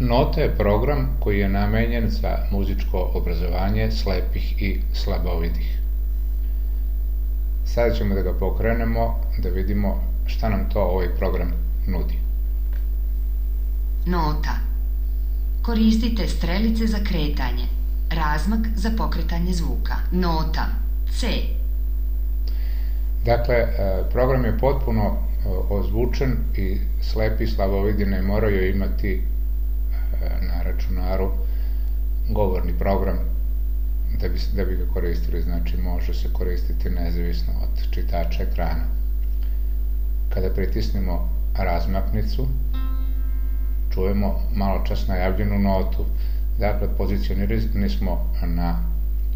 Nota je program koji je namenjen za muzičko obrazovanje slepih i slabovidih. Sada ćemo da ga pokrenemo, da vidimo šta nam to ovaj program nudi. Nota. Koristite strelice za kretanje. Razmak za pokretanje zvuka. Nota. C. Dakle, program je potpuno ozvučen i slepi i slabovidi ne moraju imati na računaru govorni program da bi ga koristili, znači može se koristiti nezavisno od čitača ekrana. Kada pritisnemo razmaknicu, čujemo malo čas najavljenu notu. Dakle, pozicionirani smo na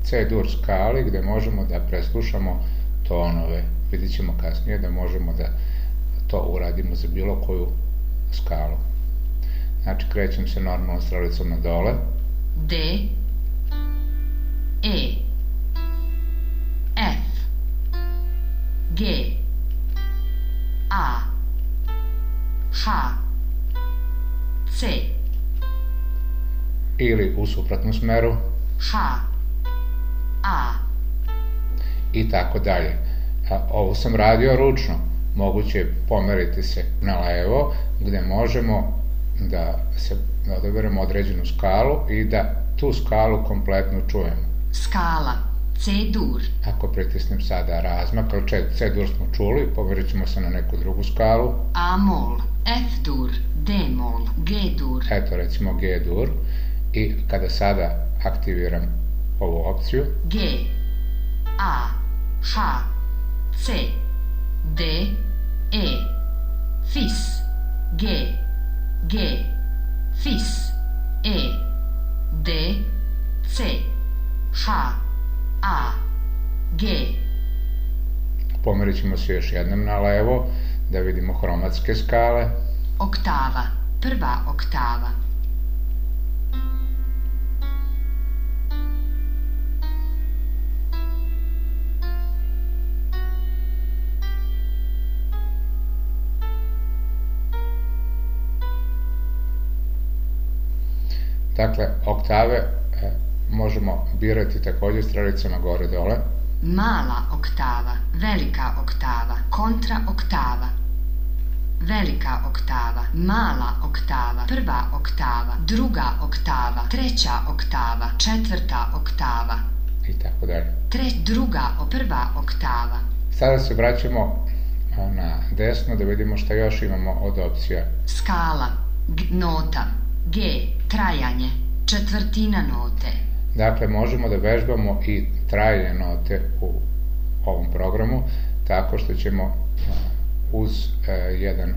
C-dur skali gde možemo da preslušamo tonove. Vidit ćemo kasnije da možemo da to uradimo za bilo koju skalu. Znači, krećem se normalno strelicom na dole. D, E, F, G, A, H, C. Ili u suprotnom smeru. H, A. I tako dalje. Ovo sam radio ručno. Moguće je pomeriti se na levo, gde možemo da odaberemo određenu skalu i da tu skalu kompletno čujemo. Skala, C-dur. Ako pritisnem sada razmak, ali C-dur smo čuli, pomerit ćemo se na neku drugu skalu. A-mol, F-dur, D-mol, G-dur. Eto, recimo G-dur. I kada sada aktiviram ovu opciju, G, A, H, C, D, E, Fis, G, G, Fis, E, D, C, H, A, G. pomerit ćemo se još jednom na levo da vidimo hromatske skale. Oktava, prva oktava. Dakle, oktave možemo birati takođe strelicama gore-dole. Mala oktava, velika oktava, kontra oktava. Velika oktava, mala oktava, prva oktava, druga oktava, treća oktava, četvrta oktava. I tako dalje. Prva oktava. Sada se vraćamo na desno da vidimo šta još imamo od opcija. Skala, nota, G, trajanje, četvrtina note. Dakle, možemo da vežbamo i trajanje note u ovom programu, tako što ćemo uz jedan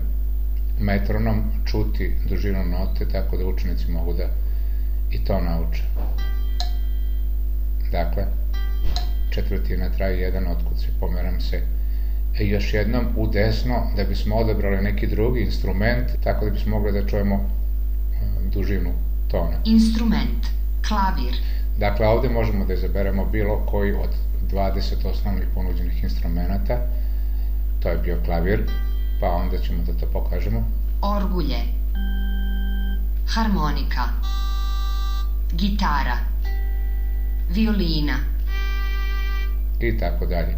metronom čuti dužinu note, tako da učenici mogu da i to nauče. Dakle, četvrtina traje jedan otkucaj, pomeram se još jednom u desno da bismo odabrali neki drugi instrument, tako da bismo mogli da čujemo dužinu tona. Instrument, klavir. Dakle, ovde možemo da izaberemo bilo koji od 20 osnovnih ponuđenih instrumenta. To je bio klavir, pa onda ćemo da to pokažemo. Orgulje, harmonika, gitara, violina. I tako dalje.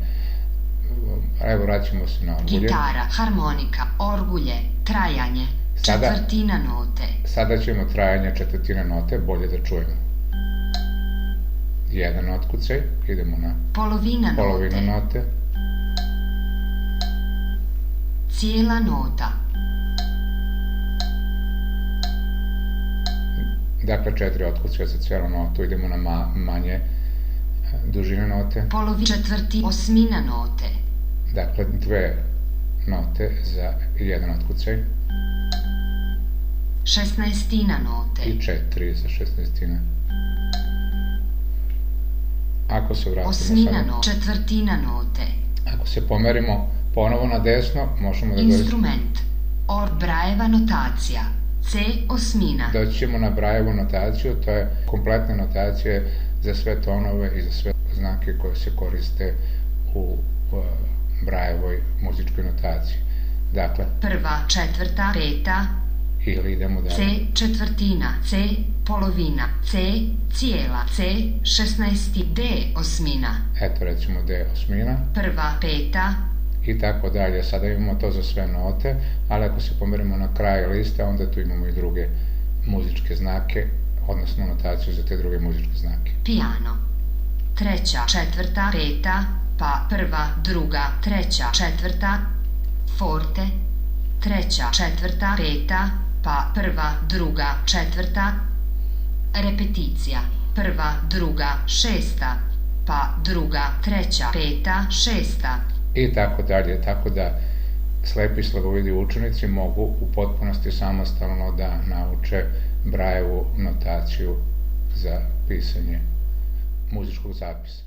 Evo, vraćamo se na orgulje. Gitara, harmonika, orgulje, trajanje, četvrtina note. Sada ćemo trajanje četvrtine note bolje da čujemo. Jedan otkucaj, idemo na polovina note. Cijela nota. Dakle, 4 otkucaja za cijelu notu, idemo na manje dužine note. Osmina note. Dakle, 2 note za jedan otkucaj. 16 note. I 4 za 16. Ako se vratimo četvrtina note. Ako se pomerimo ponovo na desno, možemo da instrument, Brajeva notacija, C osmina. Doći ćemo na Brajevu notaciju, to je kompletna notacija za sve tonove i za sve znake koje se koriste u Brajevoj muzičkoj notaciji. Dakle, prva, četvrta, peta Ili idemo dalje. C četvrtina, C polovina, C cijela, C 16, D osmina. Eto, recimo D osmina. Prva peta. I tako dalje. Sada imamo to za sve note, ali ako se pomerimo na kraj liste, onda tu imamo i druge muzičke znake, odnosno notaciju za te druge muzičke znake. Piano. Treća, četvrta, peta, pa prva, druga, treća, četvrta. Forte. Treća, četvrta, peta, pa prva, druga, četvrta. Repeticija. Prva, druga, šesta, pa druga, treća, peta, šesta. I tako dalje, tako da slepi i slabovidi učenici mogu u potpunosti samostalno da nauče Brajevu notaciju za pisanje muzičkog zapisa.